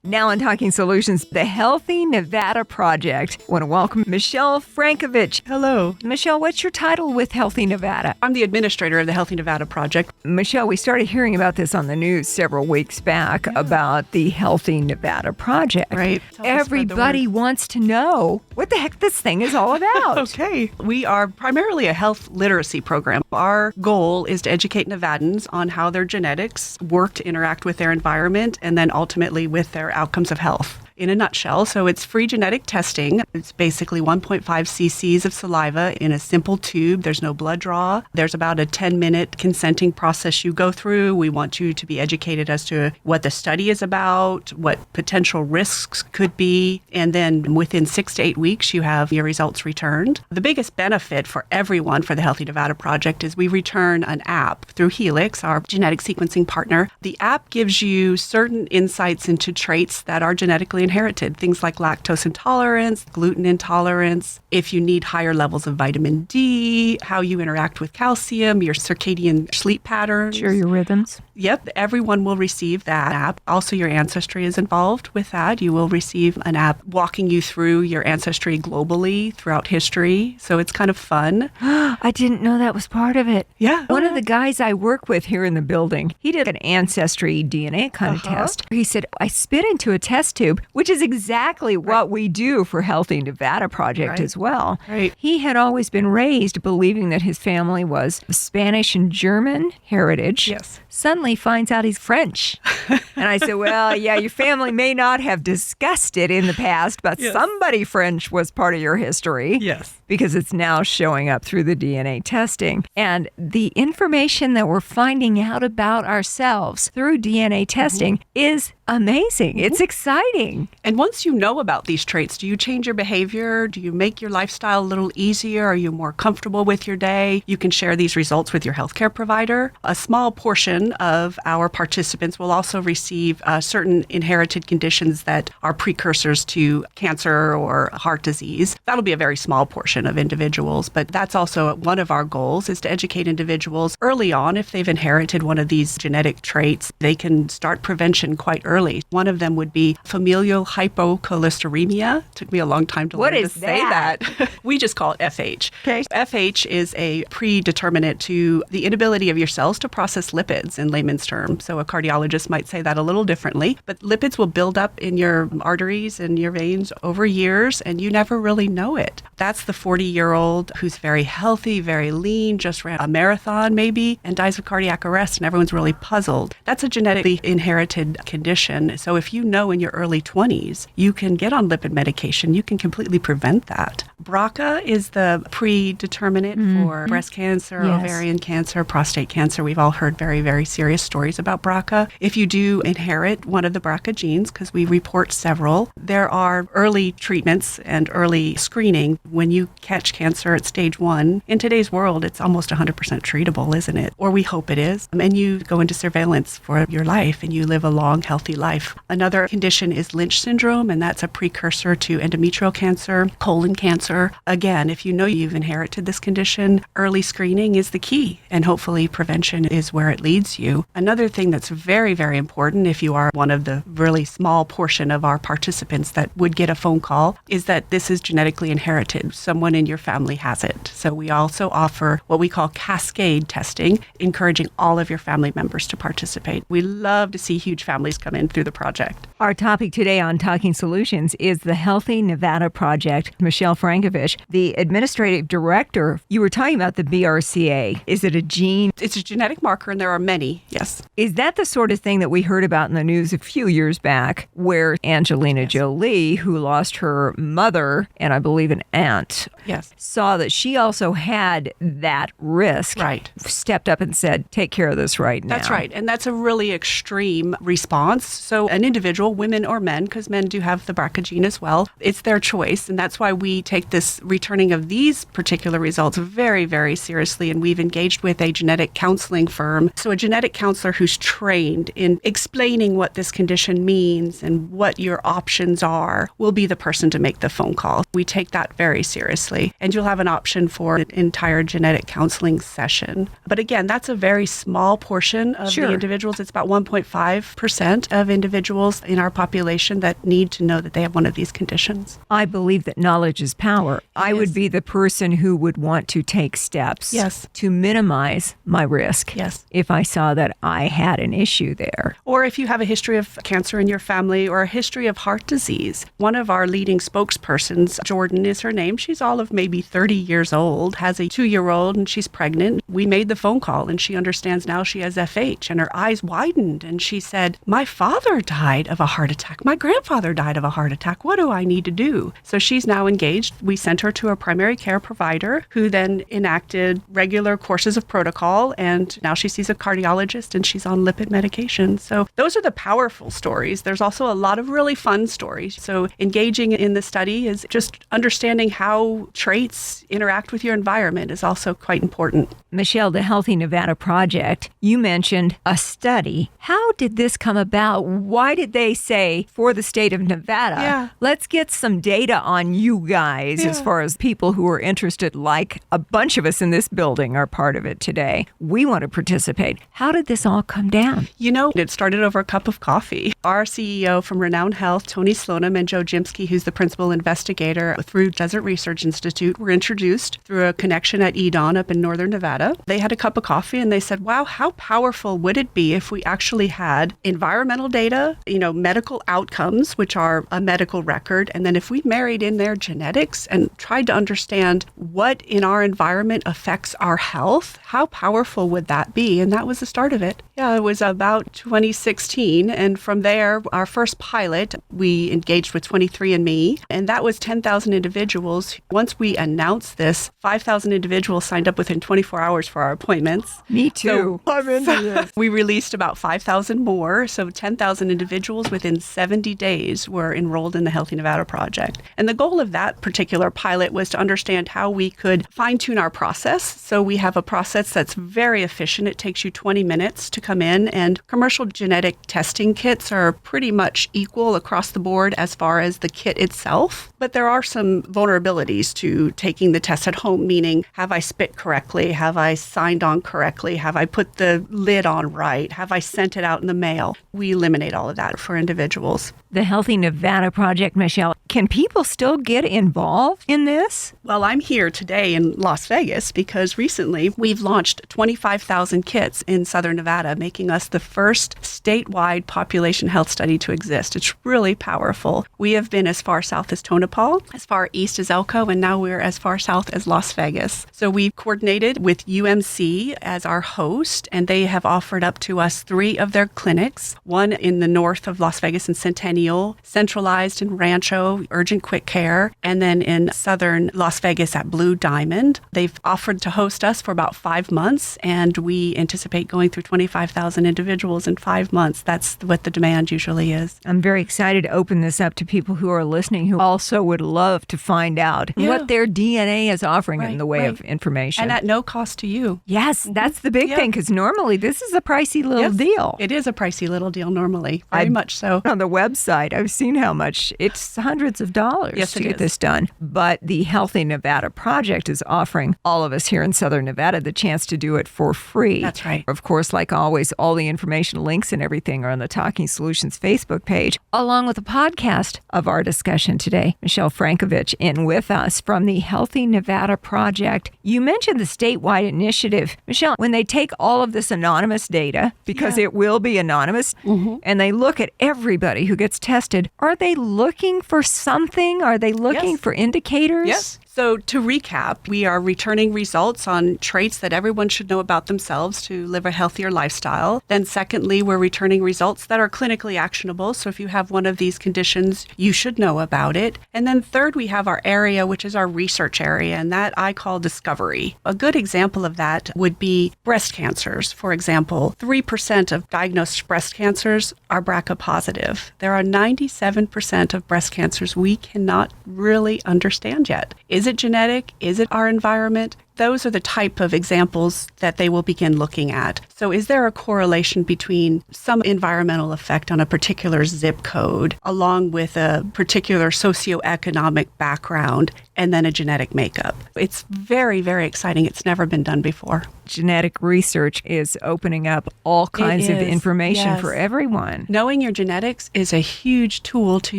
Now on Talking Solutions, the Healthy Nevada Project. I want to welcome Michele Frankovich. Hello. Michele, what's your title with Healthy Nevada? I'm the administrator of the Healthy Nevada Project. Michele, we started hearing about this on the news several weeks back about the Healthy Nevada Project. Right. Everybody wants to know what the heck this thing is all about. Okay. We are primarily a health literacy program. Our goal is to educate Nevadans on how their genetics work to interact with their environment and then ultimately with their outcomes of health. In a nutshell, so it's free genetic testing. It's basically 1.5 cc's of saliva in a simple tube. There's no blood draw. There's about a 10-minute consenting process you go through. We want you to be educated as to what the study is about, what potential risks could be, and then within 6 to 8 weeks, you have your results returned. The biggest benefit for everyone for the Healthy Nevada Project is we return an app through Helix, our genetic sequencing partner. The app gives you certain insights into traits that are genetically inherited, things like lactose intolerance, gluten intolerance, if you need higher levels of vitamin D, how you interact with calcium, your circadian sleep patterns. Sure, your rhythms. Yep, everyone will receive that app. Also, your ancestry is involved with that. You will receive an app walking you through your ancestry globally throughout history. So it's kind of fun. I didn't know that was part of it. Yeah. One of the guys I work with here in the building, he did an ancestry DNA kind of test. He said, I spit into a test tube, which is exactly what we do for Healthy Nevada Project as well. Right. He had always been raised believing that his family was Spanish and German heritage. Yes. Suddenly finds out he's French. And I said, well, yeah, your family may not have discussed it in the past, but somebody French was part of your history. Yes. Because it's now showing up through the DNA testing. And the information that we're finding out about ourselves through DNA testing is amazing. It's exciting. And once you know about these traits, do you change your behavior? Do you make your lifestyle a little easier? Are you more comfortable with your day? You can share these results with your healthcare provider. A small portion of our participants will also receive certain inherited conditions that are precursors to cancer or heart disease. That'll be a very small portion of individuals, but that's also one of our goals, is to educate individuals early on. If they've inherited one of these genetic traits, they can start prevention quite early. One of them would be familial hypocholesterolemia. Took me a long time to learn to say that. We just call it FH. Okay. FH is a predeterminant to the inability of your cells to process lipids in layman's terms. So a cardiologist might say that a little differently, but lipids will build up in your arteries and your veins over years, and you never really know it. That's the 40-year-old who's very healthy, very lean, just ran a marathon maybe, and dies of cardiac arrest, and everyone's really puzzled. That's a genetically inherited condition. So if you know in your early 20s, you can get on lipid medication. You can completely prevent that. BRCA is the predeterminant for breast cancer, ovarian cancer, prostate cancer. We've all heard very, very serious stories about BRCA. If you do inherit one of the BRCA genes, because we report several, there are early treatments and early screening. When you catch cancer at stage 1, in today's world, it's almost 100% treatable, isn't it? Or we hope it is. And you go into surveillance for your life and you live a long, healthy life. Another condition is Lynch syndrome, and that's a precursor to endometrial cancer, colon cancer. Again, if you know you've inherited this condition, early screening is the key, and hopefully prevention is where it leads you. Another thing that's very, very important, if you are one of the really small portion of our participants that would get a phone call, is that this is genetically inherited. Someone in your family has it. So we also offer what we call cascade testing, encouraging all of your family members to participate. We love to see huge families come in through the project. Our topic today on Talking Solutions is the Healthy Nevada Project. Michele Frankovich, the administrative director. You were talking about the BRCA. Is it a gene? It's a genetic marker, and there are many, yes. Is that the sort of thing that we heard about in the news a few years back, where Angelina Jolie, who lost her mother and I believe an aunt, saw that she also had that risk, stepped up and said, take care of this right now. That's right. And that's a really extreme response. So an individual, women or men, because men do have the BRCA gene as well, it's their choice. And that's why we take take this returning of these particular results very, very seriously, and we've engaged with a genetic counseling firm. So a genetic counselor who's trained in explaining what this condition means and what your options are will be the person to make the phone call. We take that very seriously, and you'll have an option for an entire genetic counseling session. But again, that's a very small portion of the individuals. It's about 1.5% of individuals in our population that need to know that they have one of these conditions. I believe that knowledge is power. I would be the person who would want to take steps to minimize my risk if I saw that I had an issue there. Or if you have a history of cancer in your family or a history of heart disease. One of our leading spokespersons, Jordan is her name. She's all of maybe 30 years old, has a 2-year-old, and she's pregnant. We made the phone call, and she understands now she has FH, and her eyes widened, and she said, my father died of a heart attack. My grandfather died of a heart attack. What do I need to do? So she's now engaged. We sent her to a primary care provider who then enacted regular courses of protocol, and now she sees a cardiologist, and she's on lipid medication. So those are the powerful stories. There's also a lot of really fun stories. So engaging in the study is just understanding how traits interact with your environment is also quite important. Michele, the Healthy Nevada Project, you mentioned a study. How did this come about? Why did they say for the state of Nevada, let's get some data on you guys as far as people who are interested, like a bunch of us in this building are part of it today. We want to participate. How did this all come down? You know, it started over a cup of coffee. Our CEO from Renown Health, Tony Slonim, and Joe Jimsky, who's the principal investigator through Desert Research Institute, were introduced through a connection at EDON up in Northern Nevada. They had a cup of coffee and they said, wow, how powerful would it be if we actually had environmental data, medical outcomes, which are a medical record, and then if we married in their genetics and tried to understand what in our environment affects our health, how powerful would that be? And that was the start of it. Yeah, it was about 2016. And from there, our first pilot, we engaged with 23andMe, and that was 10,000 individuals. Once we announced this, 5,000 individuals signed up within 24 hours for our appointments. Me too. So, I'm into this. We released about 5,000 more. So 10,000 individuals within 70 days were enrolled in the Healthy Nevada Project. And the goal of that particular pilot was to understand how we could fine-tune our process. So we have a process that's very efficient. It takes you 20 minutes to come in, and commercial genetic testing kits are pretty much equal across the board as far as the kit itself. But there are some vulnerabilities to taking the test at home, meaning have I spit correctly? Have I signed on correctly? Have I put the lid on right? Have I sent it out in the mail? We eliminate all of that for individuals. The Healthy Nevada Project, Michele, can people still get involved in this? Well, I'm here today in Las Vegas because recently we've launched 25,000 kits in Southern Nevada, making us the first statewide population health study to exist. It's really powerful. We have been as far south as Tonopah, as far east as Elko, and now we're as far south as Las Vegas. So we've coordinated with UMC as our host, and they have offered up to us 3 of their clinics, one in the north of Las Vegas in Centennial, centralized in Rancho, urgent quick care, and then in southern Las Vegas at Blue Diamond. They've offered to host us for about 5 months, and we anticipate going through 25,000 individuals in 5 months. That's what the demand usually is. I'm very excited to open this up to people who are listening who also would love to find out what their DNA is offering in the way of information. And at no cost to you. Yes, that's the big thing, because normally this is a pricey little deal. It is a pricey little deal normally, very much so. On the website, I've seen how much. It's hundreds of dollars to get this done. But the Healthy Nevada Project is offering all of us here in Southern Nevada the chance to do it for free. That's right. Of course, like always, all the information, links, and everything are on the Talking Solutions Facebook page, along with a podcast of our discussion today. Michele Frankovich in with us from the Healthy Nevada Project. You mentioned the statewide initiative. Michele, when they take all of this anonymous data, because it will be anonymous, and they look at everybody who gets tested, are they looking for something? Are they looking for indicators? Yes. So to recap, we are returning results on traits that everyone should know about themselves to live a healthier lifestyle. Then secondly, we're returning results that are clinically actionable. So if you have one of these conditions, you should know about it. And then third, we have our area, which is our research area, and that I call discovery. A good example of that would be breast cancers. For example, 3% of diagnosed breast cancers are BRCA positive. There are 97% of breast cancers we cannot really understand yet. Is it genetic? Is it our environment? Those are the type of examples that they will begin looking at. So is there a correlation between some environmental effect on a particular zip code along with a particular socioeconomic background and then a genetic makeup? It's very, very exciting. It's never been done before. Genetic research is opening up all kinds of information for everyone. Knowing your genetics is a huge tool to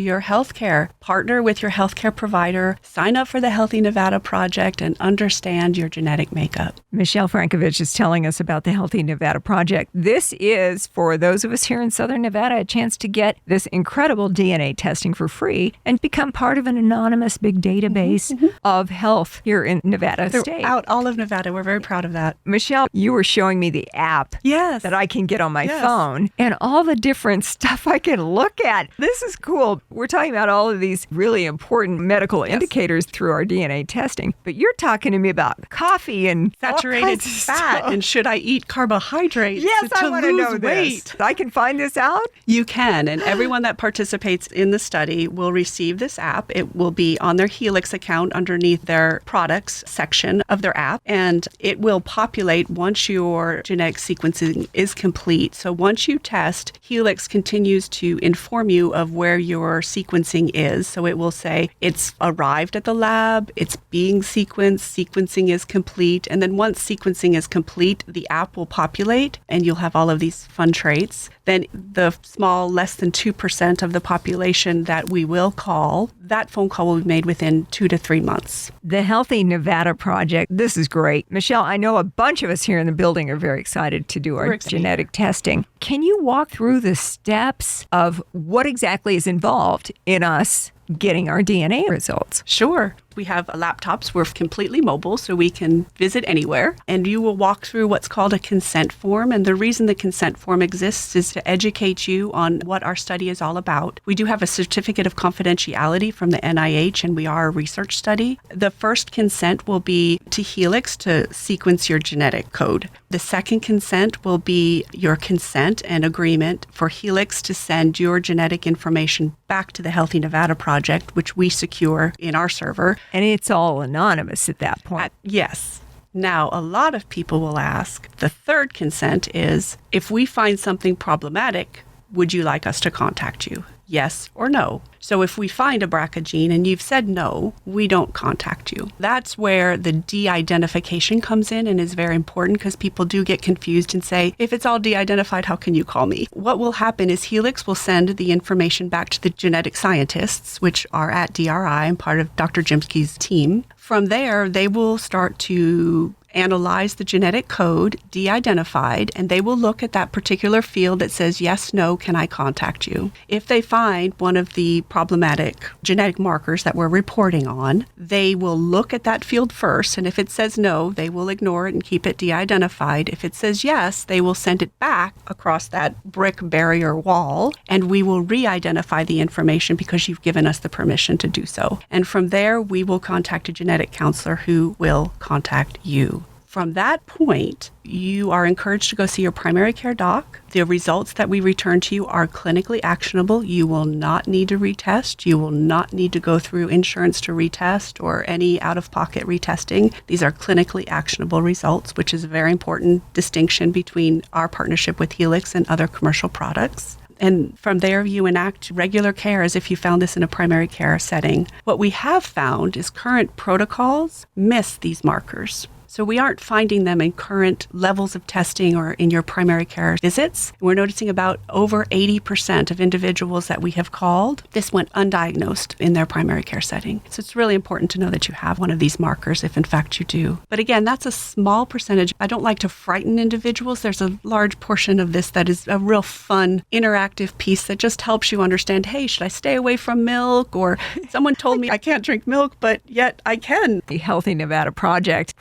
your healthcare. Partner with your healthcare provider, sign up for the Healthy Nevada Project, and understand your genetic makeup. Michele Frankovich is telling us about the Healthy Nevada Project. This is, for those of us here in Southern Nevada, a chance to get this incredible DNA testing for free and become part of an anonymous big database of health here in Nevada State. Throughout all of Nevada. We're very proud of that. Michele, you were showing me the app that I can get on my phone and all the different stuff I can look at. This is cool. We're talking about all of these really important medical indicators through our DNA testing, but you're talking to me about coffee and saturated fat and should I eat carbohydrates I want to know weight? This. I can find this out? You can, and everyone that participates in the study will receive this app. It will be on their Helix account underneath their products section of their app, and it will populate once your genetic sequencing is complete. So once you test, Helix continues to inform you of where your sequencing is. So it will say it's arrived at the lab, it's being sequencing is complete, and then once sequencing is complete, the app will populate and you'll have all of these fun traits. Then the small, less than 2% of the population that we will call, that phone call will be made within 2 to 3 months. The Healthy Nevada Project, this is great. Michele, I know a bunch of us here in the building are very excited to do our genetic testing. Can you walk through the steps of what exactly is involved in us getting our DNA results? Sure. We have laptops. We're completely mobile, so we can visit anywhere. And you will walk through what's called a consent form. And the reason the consent form exists is to educate you on what our study is all about. We do have a certificate of confidentiality from the NIH, and we are a research study. The first consent will be to Helix to sequence your genetic code. The second consent will be your consent and agreement for Helix to send your genetic information back to the Healthy Nevada Project, which we secure in our server. And it's all anonymous at that point. Yes. Now, a lot of people will ask, the third consent is, if we find something problematic, would you like us to contact you? Yes or no. So if we find a BRCA gene and you've said no, we don't contact you. That's where the de-identification comes in and is very important, because people do get confused and say, if it's all de-identified, how can you call me? What will happen is Helix will send the information back to the genetic scientists, which are at DRI and part of Dr. Jimsky's team. From there, they will start to analyze the genetic code, de-identified, and they will look at that particular field that says, yes, no, can I contact you? If they find one of the problematic genetic markers that we're reporting on, they will look at that field first, and if it says no, they will ignore it and keep it de-identified. If it says yes, they will send it back across that brick barrier wall, and we will re-identify the information because you've given us the permission to do so. And from there, we will contact a genetic counselor who will contact you. From that point, you are encouraged to go see your primary care doc. The results that we return to you are clinically actionable. You will not need to retest. You will not need to go through insurance to retest or any out-of-pocket retesting. These are clinically actionable results, which is a very important distinction between our partnership with Helix and other commercial products. And from there, you enact regular care as if you found this in a primary care setting. What we have found is current protocols miss these markers. So we aren't finding them in current levels of testing or in your primary care visits. We're noticing about over 80% of individuals that we have called, this went undiagnosed in their primary care setting. So it's really important to know that you have one of these markers if in fact you do. But again, that's a small percentage. I don't like to frighten individuals. There's a large portion of this that is a real fun, interactive piece that just helps you understand, hey, should I stay away from milk? Or someone told me I can't drink milk, but yet I can. The Healthy Nevada Project.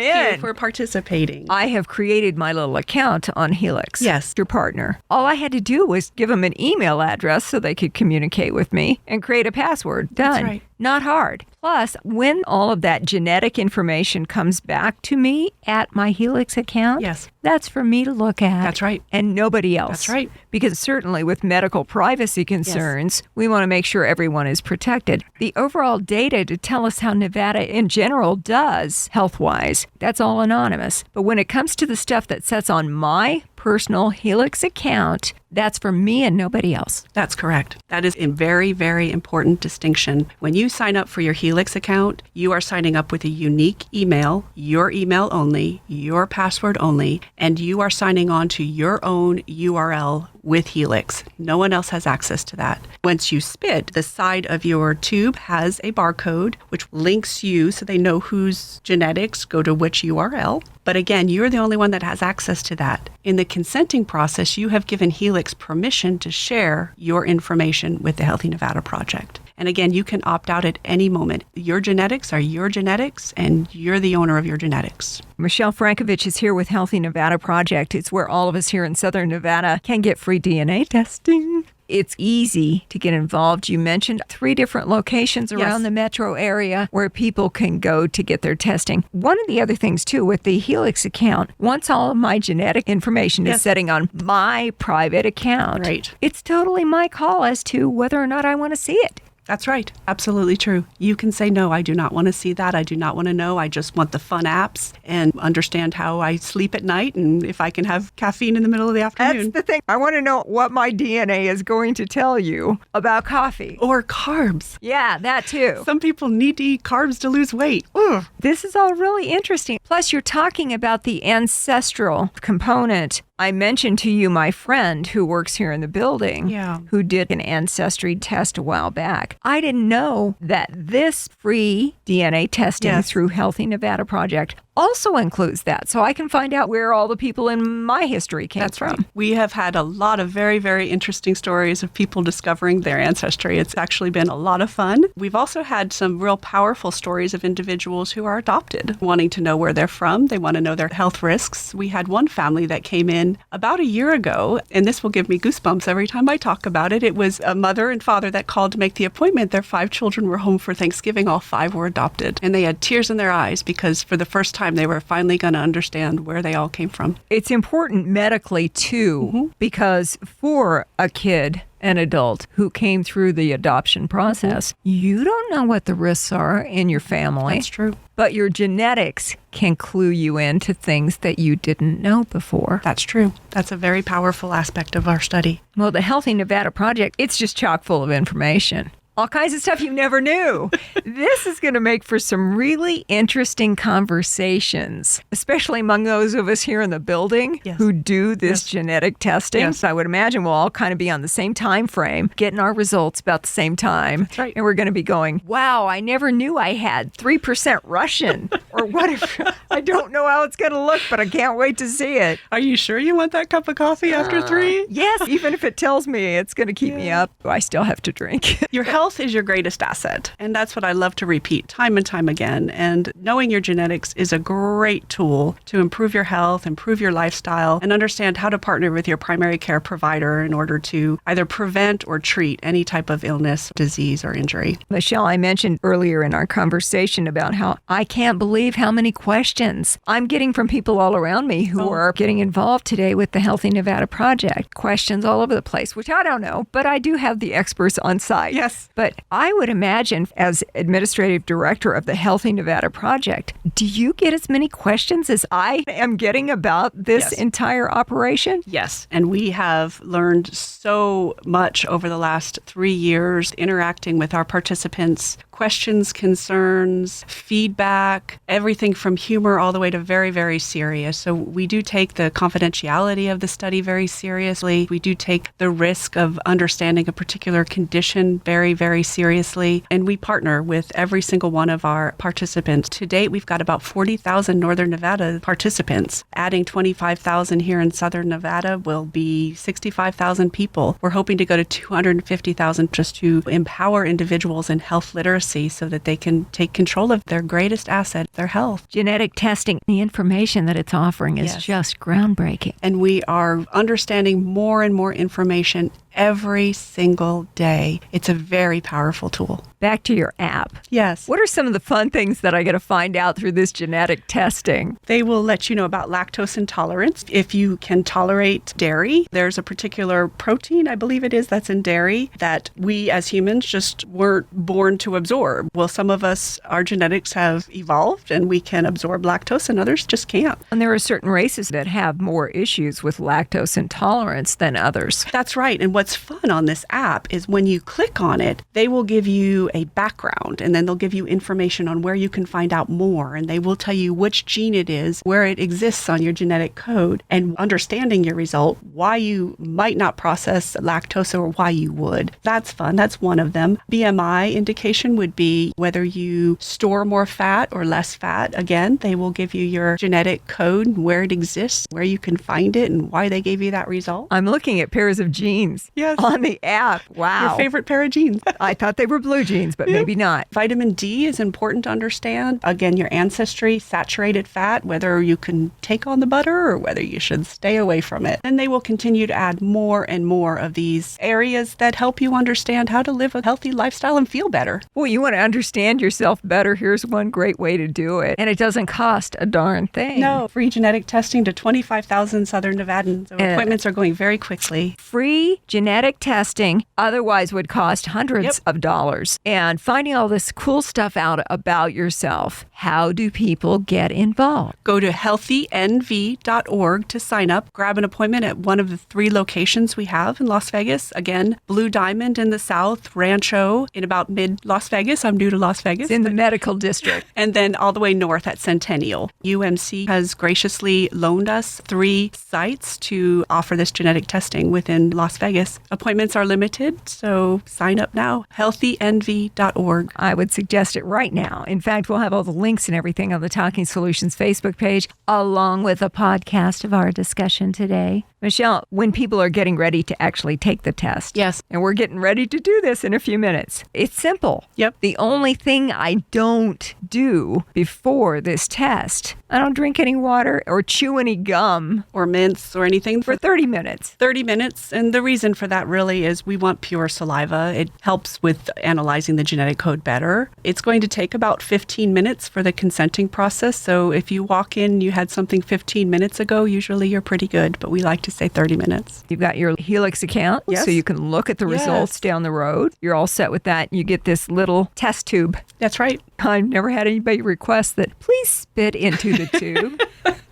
Thank you for participating. I have created my little account on Helix. Yes. Your partner. All I had to do was give them an email address so they could communicate with me and create a password. Done. That's right. Not hard. Plus, when all of that genetic information comes back to me at my Helix account, yes, that's for me to look at. That's right. And nobody else. That's right. Because certainly with medical privacy concerns, we want to make sure everyone is protected. The overall data to tell us how Nevada in general does health-wise, that's all anonymous. But when it comes to the stuff that sits on my personal Helix account, that's for me and nobody else. That's correct. That is a very, very important distinction. When you sign up for your Helix account, you are signing up with a unique email, your email only, your password only, and you are signing on to your own URL with Helix. No one else has access to that. Once you spit, the side of your tube has a barcode which links you so they know whose genetics go to which URL. But again, you're the only one that has access to that. In the consenting process, you have given Helix permission to share your information with the Healthy Nevada Project. And again, you can opt out at any moment. Your genetics are your genetics, and you're the owner of your genetics. Michele Frankovich is here with Healthy Nevada Project. It's where all of us here in Southern Nevada can get free DNA testing. It's easy to get involved. You mentioned 3 different locations around the metro area where people can go to get their testing. One of the other things, too, with the Helix account, once all of my genetic information is sitting on my private account, it's totally my call as to whether or not I want to see it. That's right. Absolutely true. You can say, no, I do not want to see that. I do not want to know. I just want the fun apps and understand how I sleep at night and if I can have caffeine in the middle of the afternoon. That's the thing. I want to know what my DNA is going to tell you about coffee. Or carbs. Yeah, that too. Some people need to eat carbs to lose weight. Ooh, this is all really interesting. Plus, you're talking about the ancestral component. I mentioned to you my friend who works here in the building who did an ancestry test a while back. I didn't know that this free DNA testing through Healthy Nevada Project also includes that. So I can find out where all the people in my history came from. Right. We have had a lot of very, very interesting stories of people discovering their ancestry. It's actually been a lot of fun. We've also had some real powerful stories of individuals who are adopted, wanting to know where they're from. They want to know their health risks. We had one family that came in about a year ago, and this will give me goosebumps every time I talk about it. It was a mother and father that called to make the appointment. Their 5 children were home for Thanksgiving. All 5 were adopted, and they had tears in their eyes because for the first time they were finally going to understand where they all came from. It's important medically, too, because for a kid, an adult who came through the adoption process, you don't know what the risks are in your family. That's true. But your genetics can clue you into things that you didn't know before. That's true. That's a very powerful aspect of our study. Well, the Healthy Nevada Project, it's just chock full of information. All kinds of stuff you never knew. This is going to make for some really interesting conversations, especially among those of us here in the building who do this genetic testing. So I would imagine we'll all kind of be on the same time frame, getting our results about the same time. That's right. And we're going to be going, wow, I never knew I had 3% Russian. Or what if, I don't know how it's going to look, but I can't wait to see it. Are you sure you want that cup of coffee after 3? Yes, even if it tells me it's going to keep me up, I still have to drink. Your health is your greatest asset. And that's what I love to repeat time and time again. And knowing your genetics is a great tool to improve your health, improve your lifestyle, and understand how to partner with your primary care provider in order to either prevent or treat any type of illness, disease, or injury. Michele, I mentioned earlier in our conversation about how I can't believe how many questions I'm getting from people all around me who are getting involved today with the Healthy Nevada Project. Questions all over the place, which I don't know, but I do have the experts on site. Yes. But I would imagine, as administrative director of the Healthy Nevada Project, do you get as many questions as I am getting about this entire operation? Yes. And we have learned so much over the last 3 years interacting with our participants, questions, concerns, feedback, everything from humor all the way to very, very serious. So we do take the confidentiality of the study very seriously. We do take the risk of understanding a particular condition very, very seriously. And we partner with every single one of our participants. To date, we've got about 40,000 Northern Nevada participants. Adding 25,000 here in Southern Nevada will be 65,000 people. We're hoping to go to 250,000 just to empower individuals in health literacy so that they can take control of their greatest asset, their health. Genetic testing, the information that it's offering is just groundbreaking. And we are understanding more and more information every single day. It's a very powerful tool. Back to your app. Yes. What are some of the fun things that I get to find out through this genetic testing? They will let you know about lactose intolerance. If you can tolerate dairy, there's a particular protein, I believe it is, that's in dairy that we as humans just weren't born to absorb. Well, some of us, our genetics have evolved and we can absorb lactose and others just can't. And there are certain races that have more issues with lactose intolerance than others. That's right. And what's fun on this app is when you click on it, they will give you a background and then they'll give you information on where you can find out more. And they will tell you which gene it is, where it exists on your genetic code, and understanding your result, why you might not process lactose or why you would. That's fun. That's one of them. BMI indication would be whether you store more fat or less fat. Again, they will give you your genetic code, where it exists, where you can find it, and why they gave you that result. I'm looking at pairs of genes on the app. Wow. Your favorite pair of genes. I thought they were blue genes, but maybe not. Vitamin D is important to understand. Again, your ancestry, saturated fat, whether you can take on the butter or whether you should stay away from it. And they will continue to add more and more of these areas that help you understand how to live a healthy lifestyle and feel better. Well, you want to understand yourself better. Here's one great way to do it. And it doesn't cost a darn thing. No, free genetic testing to 25,000 Southern Nevadans. So appointments are going very quickly. Free genetic testing otherwise would cost hundreds of dollars. And finding all this cool stuff out about yourself. How do people get involved? Go to healthynv.org to sign up. Grab an appointment at one of the 3 locations we have in Las Vegas. Again, Blue Diamond in the south, Rancho in about mid-Las Vegas. I'm new to Las Vegas. It's in the medical district. And then all the way north at Centennial. UMC has graciously loaned us 3 sites to offer this genetic testing within Las Vegas. Appointments are limited, so sign up now. healthynv.org. I would suggest it right now. In fact, we'll have all the links and everything on the Talking Solutions Facebook page, along with a podcast of our discussion today. Michele, when people are getting ready to actually take the test, and we're getting ready to do this in a few minutes, it's simple. The only thing I don't do before this test, I don't drink any water or chew any gum or mints or anything for 30 minutes. 30 minutes. And the reason for that really is we want pure saliva. It helps with analyzing the genetic code better. It's going to take about 15 minutes for the consenting process. So if you walk in, you had something 15 minutes ago, usually you're pretty good, but we like to say 30 minutes. You've got your Helix account, so you can look at the results down the road. You're all set with that. You get this little test tube. That's right. I've never had anybody request that, please spit into the tube.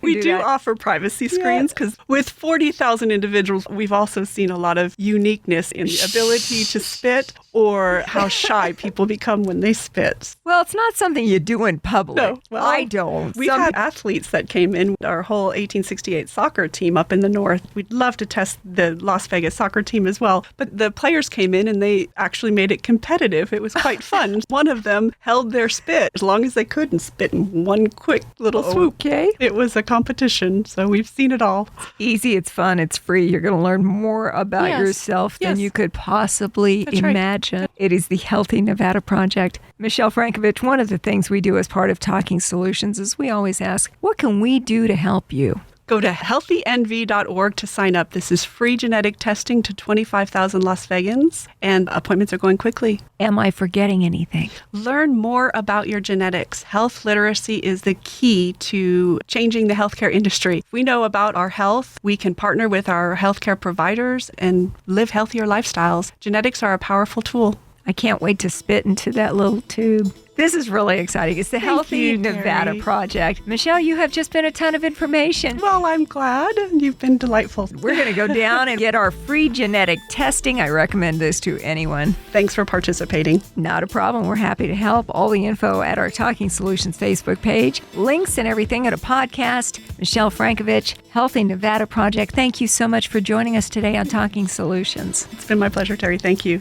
We do offer privacy screens because with 40,000 individuals, we've also seen a lot of uniqueness in the ability to spit or how shy people become when they spit. Well, it's not something you do in public. No, well, I don't. We had athletes that came in, our whole 1868 soccer team up in the north. We'd love to test the Las Vegas soccer team as well. But the players came in and they actually made it competitive. It was quite fun. One of them held their spit as long as they could and spit in one quick little swoop. Okay. It was a competition, so we've seen it all. It's easy, it's fun, it's free. You're going to learn more about yourself than you could possibly imagine. It is the Healthy Nevada Project. Michele Frankovich, one of the things we do as part of Talking Solutions is we always ask, what can we do to help you? Go to healthynv.org to sign up. This is free genetic testing to 25,000 Las Vegans, and appointments are going quickly. Am I forgetting anything? Learn more about your genetics. Health literacy is the key to changing the healthcare industry. If we know about our health, we can partner with our healthcare providers and live healthier lifestyles. Genetics are a powerful tool. I can't wait to spit into that little tube. This is really exciting. It's the Healthy you, Nevada Terry. Project. Michele, you have just been a ton of information. Well, I'm glad. You've been delightful. We're going to go down and get our free genetic testing. I recommend this to anyone. Thanks for participating. Not a problem. We're happy to help. All the info at our Talking Solutions Facebook page. Links and everything at a podcast. Michele Frankovich, Healthy Nevada Project. Thank you so much for joining us today on Talking Solutions. It's been my pleasure, Terry. Thank you.